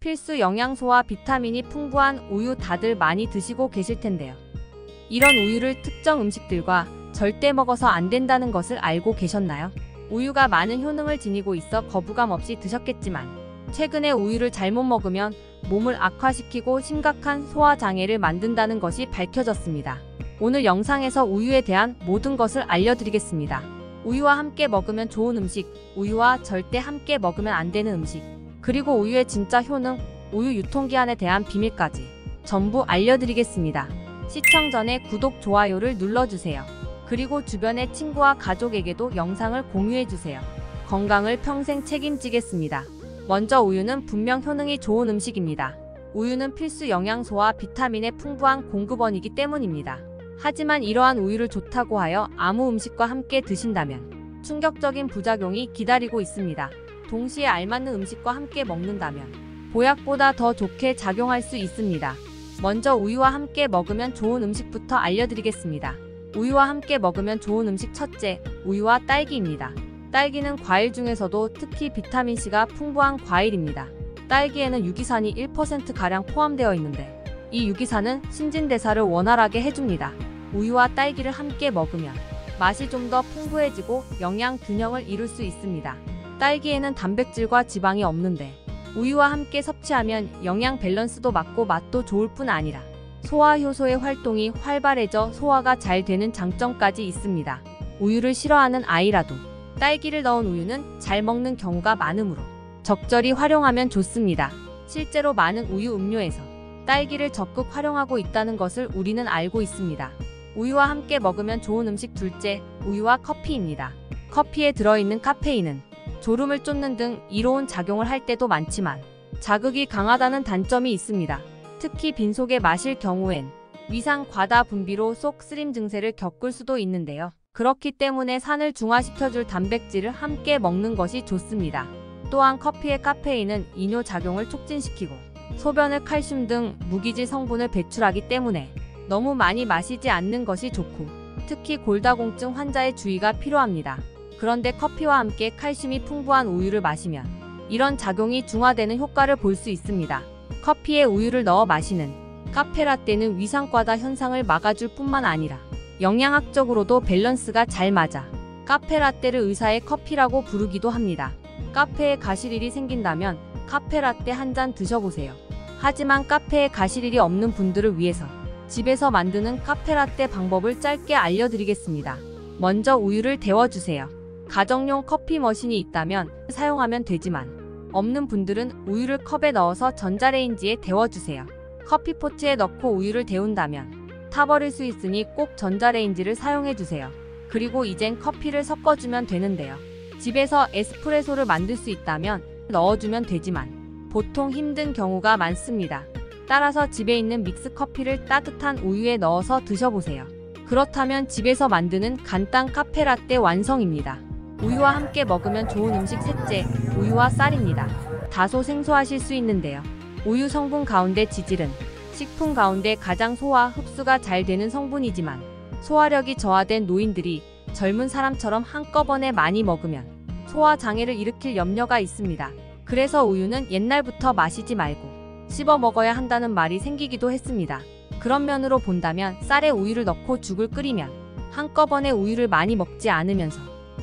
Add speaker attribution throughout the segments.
Speaker 1: 필수 영양소와 비타민이 풍부한 우유 다들 많이 드시고 계실 텐데요. 이런 우유를 특정 음식들과 절대 먹어서 안 된다는 것을 알고 계셨나요? 우유가 많은 효능을 지니고 있어 거부감 없이 드셨겠지만 최근에 우유를 잘못 먹으면 몸을 악화시키고 심각한 소화장애를 만든다는 것이 밝혀졌습니다. 오늘 영상에서 우유에 대한 모든 것을 알려드리겠습니다. 우유와 함께 먹으면 좋은 음식, 우유와 절대 함께 먹으면 안 되는 음식, 그리고 우유의 진짜 효능, 우유 유통기한에 대한 비밀까지 전부 알려드리겠습니다. 시청 전에 구독, 좋아요를 눌러주세요. 그리고 주변의 친구와 가족에게도 영상을 공유해주세요. 건강을 평생 책임지겠습니다. 먼저 우유는 분명 효능이 좋은 음식입니다. 우유는 필수 영양소와 비타민의 풍부한 공급원이기 때문입니다. 하지만 이러한 우유를 좋다고 하여 아무 음식과 함께 드신다면 충격적인 부작용이 기다리고 있습니다. 동시에 알맞는 음식과 함께 먹는다면 보약보다 더 좋게 작용할 수 있습니다. 먼저 우유와 함께 먹으면 좋은 음식부터 알려드리겠습니다. 우유와 함께 먹으면 좋은 음식 첫째, 우유와 딸기입니다. 딸기는 과일 중에서도 특히 비타민C가 풍부한 과일입니다. 딸기에는 유기산이 1%가량 포함되어 있는데 이 유기산은 신진대사를 원활하게 해줍니다. 우유와 딸기를 함께 먹으면 맛이 좀 더 풍부해지고 영양 균형을 이룰 수 있습니다. 딸기에는 단백질과 지방이 없는데 우유와 함께 섭취하면 영양 밸런스도 맞고 맛도 좋을 뿐 아니라 소화 효소의 활동이 활발해져 소화가 잘 되는 장점까지 있습니다. 우유를 싫어하는 아이라도 딸기를 넣은 우유는 잘 먹는 경우가 많으므로 적절히 활용하면 좋습니다. 실제로 많은 우유 음료에서 딸기를 적극 활용하고 있다는 것을 우리는 알고 있습니다. 우유와 함께 먹으면 좋은 음식 둘째, 우유와 커피입니다. 커피에 들어있는 카페인은 졸음을 쫓는 등 이로운 작용을 할 때도 많지만 자극이 강하다는 단점이 있습니다. 특히 빈속에 마실 경우엔 위산 과다 분비로 속 쓰림 증세를 겪을 수도 있는데요. 그렇기 때문에 산을 중화시켜줄 단백질을 함께 먹는 것이 좋습니다. 또한 커피의 카페인은 이뇨 작용을 촉진시키고 소변을 칼슘 등 무기질 성분을 배출하기 때문에 너무 많이 마시지 않는 것이 좋고 특히 골다공증 환자의 주의가 필요합니다. 그런데 커피와 함께 칼슘이 풍부한 우유를 마시면 이런 작용이 중화되는 효과를 볼 수 있습니다. 커피에 우유를 넣어 마시는 카페라떼는 위산과다 현상을 막아줄 뿐만 아니라 영양학적으로도 밸런스가 잘 맞아 카페라떼를 의사의 커피라고 부르기도 합니다. 카페에 가시릴이 생긴다면 카페라떼 한 잔 드셔보세요. 하지만 카페에 가시릴이 없는 분들을 위해서 집에서 만드는 카페라떼 방법을 짧게 알려드리겠습니다. 먼저 우유를 데워주세요. 가정용 커피 머신이 있다면 사용하면 되지만 없는 분들은 우유를 컵에 넣어서 전자레인지에 데워주세요. 커피포트에 넣고 우유를 데운다면 타버릴 수 있으니 꼭 전자레인지를 사용해주세요. 그리고 이젠 커피를 섞어주면 되는데요. 집에서 에스프레소를 만들 수 있다면 넣어주면 되지만 보통 힘든 경우가 많습니다. 따라서 집에 있는 믹스커피를 따뜻한 우유에 넣어서 드셔보세요. 그렇다면 집에서 만드는 간단 카페라떼 완성입니다. 우유와 함께 먹으면 좋은 음식 셋째, 우유와 쌀입니다. 다소 생소하실 수 있는데요. 우유 성분 가운데 지질은 식품 가운데 가장 소화, 흡수가 잘 되는 성분이지만 소화력이 저하된 노인들이 젊은 사람처럼 한꺼번에 많이 먹으면 소화 장애를 일으킬 염려가 있습니다. 그래서 우유는 옛날부터 마시지 말고 씹어 먹어야 한다는 말이 생기기도 했습니다. 그런 면으로 본다면 쌀에 우유를 넣고 죽을 끓이면 한꺼번에 우유를 많이 먹지 않으면서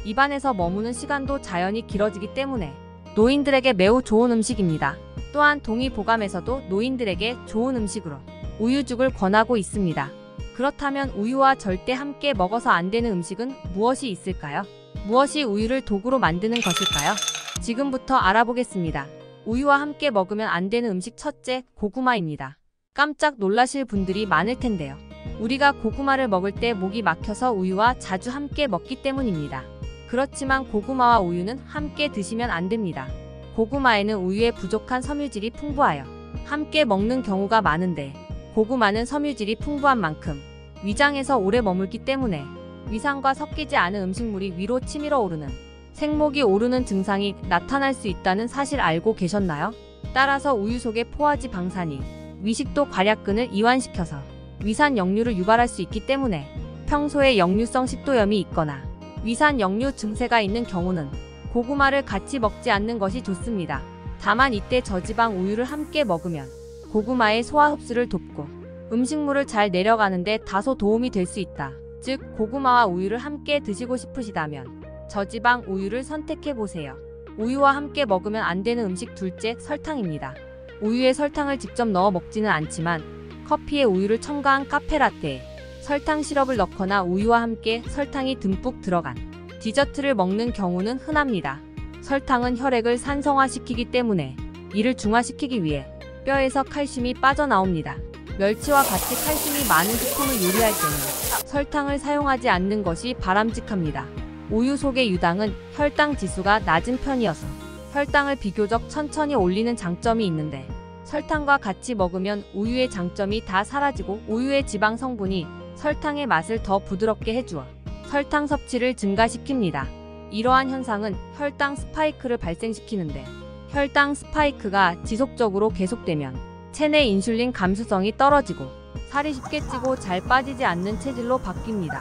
Speaker 1: 입안에서 머무는 시간도 자연히 길어지기 때문에 노인들에게 매우 좋은 음식입니다. 또한 동의보감에서도 노인들에게 좋은 음식으로 우유죽을 권하고 있습니다. 그렇다면 우유와 절대 함께 먹어서 안 되는 음식은 무엇이 있을까요? 무엇이 우유를 도구로 만드는 것일까요? 지금부터 알아보겠습니다. 우유와 함께 먹으면 안 되는 음식 첫째, 고구마입니다. 깜짝 놀라실 분들이 많을 텐데요. 우리가 고구마를 먹을 때 목이 막혀서 우유와 자주 함께 먹기 때문입니다. 그렇지만 고구마와 우유는 함께 드시면 안 됩니다. 고구마에는 우유에 부족한 섬유질이 풍부하여 함께 먹는 경우가 많은데 고구마는 섬유질이 풍부한 만큼 위장에서 오래 머물기 때문에 위산과 섞이지 않은 음식물이 위로 치밀어 오르는 생목이 오르는 증상이 나타날 수 있다는 사실 알고 계셨나요? 따라서 우유 속의 포화지 방산이 위식도 괄약근을 이완시켜서 위산 역류를 유발할 수 있기 때문에 평소에 역류성 식도염이 있거나 위산 역류 증세가 있는 경우는 고구마를 같이 먹지 않는 것이 좋습니다. 다만 이때 저지방 우유를 함께 먹으면 고구마의 소화 흡수를 돕고 음식물을 잘 내려가는데 다소 도움이 될 수 있다. 즉 고구마와 우유를 함께 드시고 싶으시다면 저지방 우유를 선택해보세요. 우유와 함께 먹으면 안 되는 음식 둘째, 설탕입니다. 우유에 설탕을 직접 넣어 먹지는 않지만 커피에 우유를 첨가한 카페라떼에 설탕 시럽을 넣거나 우유와 함께 설탕이 듬뿍 들어간 디저트를 먹는 경우는 흔합니다. 설탕은 혈액을 산성화시키기 때문에 이를 중화시키기 위해 뼈에서 칼슘이 빠져나옵니다. 멸치와 같이 칼슘이 많은 식품을 요리할 때는 설탕을 사용하지 않는 것이 바람직합니다. 우유 속의 유당은 혈당 지수가 낮은 편이어서 혈당을 비교적 천천히 올리는 장점이 있는데 설탕과 같이 먹으면 우유의 장점이 다 사라지고 우유의 지방 성분이 설탕의 맛을 더 부드럽게 해주어 설탕 섭취를 증가시킵니다. 이러한 현상은 혈당 스파이크를 발생시키는데 혈당 스파이크가 지속적으로 계속되면 체내 인슐린 감수성이 떨어지고 살이 쉽게 찌고 잘 빠지지 않는 체질로 바뀝니다.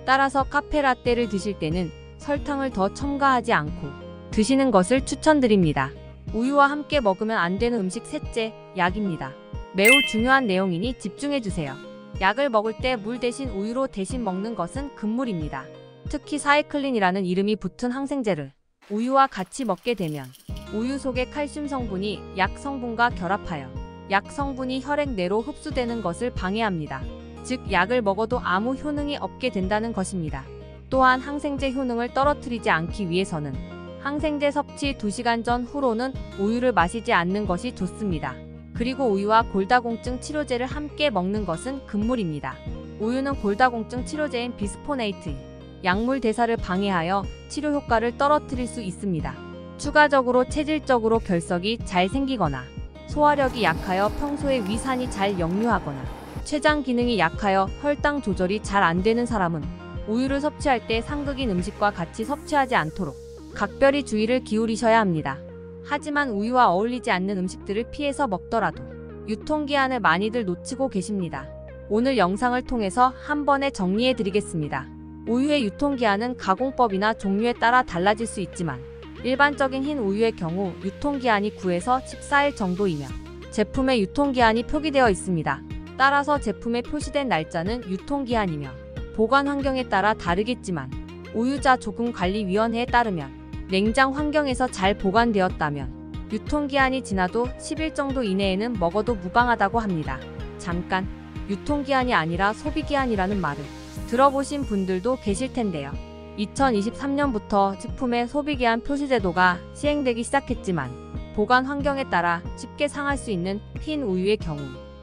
Speaker 1: 따라서 카페라떼를 드실 때는 설탕을 더 첨가하지 않고 드시는 것을 추천드립니다. 우유와 함께 먹으면 안 되는 음식 셋째, 약입니다. 매우 중요한 내용이니 집중해주세요. 약을 먹을 때 물 대신 우유로 대신 먹는 것은 금물입니다. 특히 사이클린이라는 이름이 붙은 항생제를 우유와 같이 먹게 되면 우유 속의 칼슘 성분이 약 성분과 결합하여 약 성분이 혈액 내로 흡수되는 것을 방해합니다. 즉 약을 먹어도 아무 효능이 없게 된다는 것입니다. 또한 항생제 효능을 떨어뜨리지 않기 위해서는 항생제 섭취 2시간 전 후로는 우유를 마시지 않는 것이 좋습니다. 그리고 우유와 골다공증 치료제를 함께 먹는 것은 금물입니다. 우유는 골다공증 치료제인 비스포네이트, 약물 대사를 방해하여 치료 효과를 떨어뜨릴 수 있습니다. 추가적으로 체질적으로 결석이 잘 생기거나 소화력이 약하여 평소에 위산이 잘 역류하거나 췌장 기능이 약하여 혈당 조절이 잘 안 되는 사람은 우유를 섭취할 때 상극인 음식과 같이 섭취하지 않도록 각별히 주의를 기울이셔야 합니다. 하지만 우유와 어울리지 않는 음식들을 피해서 먹더라도 유통기한을 많이들 놓치고 계십니다. 오늘 영상을 통해서 한 번에 정리해 드리겠습니다. 우유의 유통기한은 가공법이나 종류에 따라 달라질 수 있지만 일반적인 흰 우유의 경우 유통기한이 9에서 14일 정도이며 제품의 유통기한이 표기되어 있습니다. 따라서 제품에 표시된 날짜는 유통기한이며 보관 환경에 따라 다르겠지만 우유자 조금관리위원회에 따르면 냉장 환경에서 잘 보관되었다면 유통기한이 지나도 10일 정도 이내에는 먹어도 무방하다고 합니다. 잠깐, 유통기한이 아니라 소비기한이라는 말을 들어보신 분들도 계실 텐데요. 2023년부터 식품의 소비기한 표시제도가 시행되기 시작했지만 보관 환경에 따라 쉽게 상할 수 있는 흰 우유의 경우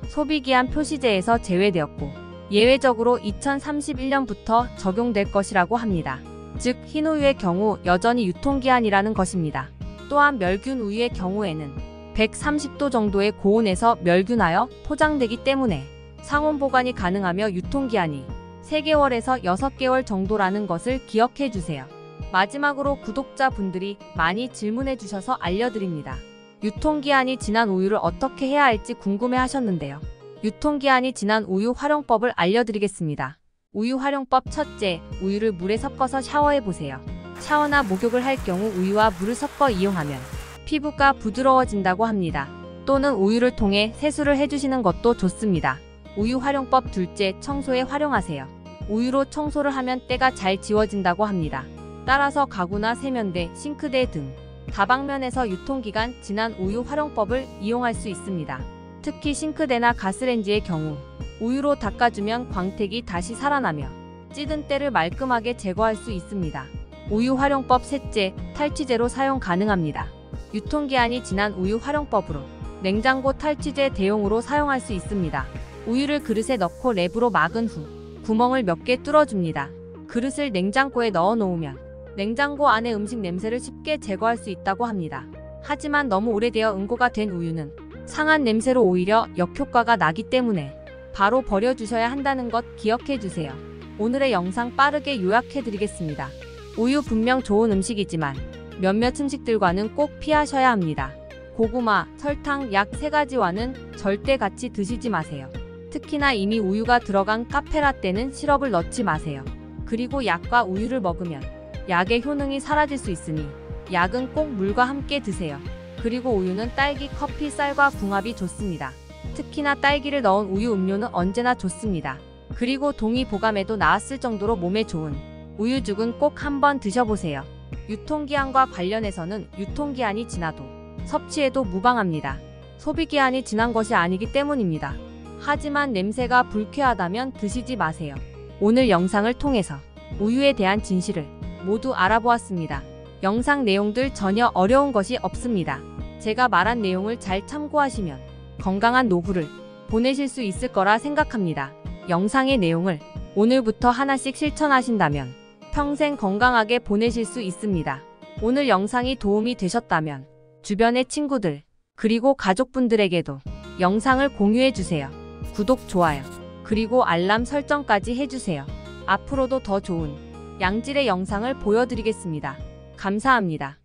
Speaker 1: 소비기한 표시제에서 제외되었고 예외적으로 2031년부터 적용될 것이라고 합니다. 즉 흰우유의 경우 여전히 유통기한이라는 것입니다. 또한 멸균 우유의 경우에는 130도 정도의 고온에서 멸균하여 포장되기 때문에 상온 보관이 가능하며 유통기한이 3개월에서 6개월 정도라는 것을 기억해 주세요. 마지막으로 구독자분들이 많이 질문해 주셔서 알려드립니다. 유통기한이 지난 우유를 어떻게 해야 할지 궁금해 하셨는데요. 유통기한이 지난 우유 활용법을 알려드리겠습니다. 우유 활용법 첫째, 우유를 물에 섞어서 샤워해 보세요. 샤워나 목욕을 할 경우 우유와 물을 섞어 이용하면 피부가 부드러워진다고 합니다. 또는 우유를 통해 세수를 해주시는 것도 좋습니다. 우유 활용법 둘째, 청소에 활용하세요. 우유로 청소를 하면 때가 잘 지워진다고 합니다. 따라서 가구나 세면대, 싱크대 등 다방면에서 유통기간 지난 우유 활용법을 이용할 수 있습니다. 특히 싱크대나 가스레인지의 경우 우유로 닦아주면 광택이 다시 살아나며 찌든 때를 말끔하게 제거할 수 있습니다. 우유 활용법 셋째, 탈취제로 사용 가능합니다. 유통기한이 지난 우유 활용법으로 냉장고 탈취제 대용으로 사용할 수 있습니다. 우유를 그릇에 넣고 랩으로 막은 후 구멍을 몇 개 뚫어줍니다. 그릇을 냉장고에 넣어 놓으면 냉장고 안의 음식 냄새를 쉽게 제거할 수 있다고 합니다. 하지만 너무 오래되어 응고가 된 우유는 상한 냄새로 오히려 역효과가 나기 때문에 바로 버려주셔야 한다는 것 기억해 주세요. 오늘의 영상 빠르게 요약해 드리겠습니다. 우유 분명 좋은 음식이지만 몇몇 음식들과는 꼭 피하셔야 합니다. 고구마, 설탕 약 3가지와는 절대 같이 드시지 마세요. 특히나 이미 우유가 들어간 카페라떼는 시럽을 넣지 마세요. 그리고 약과 우유를 먹으면 약의 효능이 사라질 수 있으니 약은 꼭 물과 함께 드세요. 그리고 우유는 딸기, 커피, 쌀과 궁합이 좋습니다. 특히나 딸기를 넣은 우유 음료는 언제나 좋습니다. 그리고 동의보감에도 나왔을 정도로 몸에 좋은 우유죽은 꼭 한번 드셔보세요. 유통기한과 관련해서는 유통기한이 지나도 섭취해도 무방합니다. 소비기한이 지난 것이 아니기 때문입니다. 하지만 냄새가 불쾌하다면 드시지 마세요. 오늘 영상을 통해서 우유에 대한 진실을 모두 알아보았습니다. 영상 내용들 전혀 어려운 것이 없습니다. 제가 말한 내용을 잘 참고하시면 건강한 노후를 보내실 수 있을 거라 생각합니다. 영상의 내용을 오늘부터 하나씩 실천하신다면 평생 건강하게 보내실 수 있습니다. 오늘 영상이 도움이 되셨다면 주변의 친구들 그리고 가족분들에게도 영상을 공유해주세요. 구독, 좋아요, 그리고 알람 설정까지 해주세요. 앞으로도 더 좋은 양질의 영상을 보여드리겠습니다. 감사합니다.